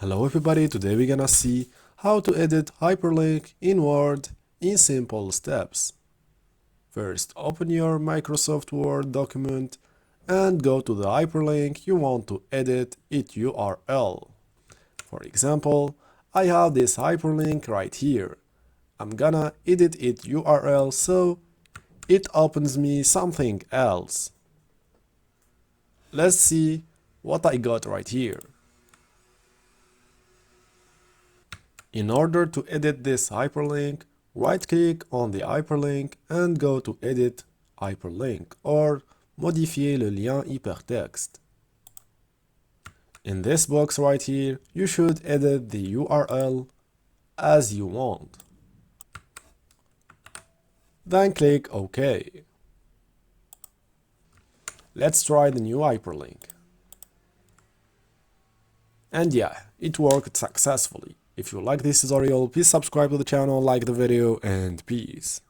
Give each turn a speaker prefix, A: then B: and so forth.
A: Hello everybody, today we're gonna see how to edit hyperlink in Word in simple steps. First, open your Microsoft Word document and go to the hyperlink you want to edit its URL. For example, I have this hyperlink right here. I'm gonna edit its URL so it opens me something else. Let's see what I got right here. In order to edit this hyperlink, right-click on the hyperlink and go to Edit Hyperlink or Modifier le lien hypertexte. In this box right here, you should edit the URL as you want. Then click OK. Let's try the new hyperlink. And yeah, it worked successfully. If you like this tutorial, please subscribe to the channel, like the video, and peace.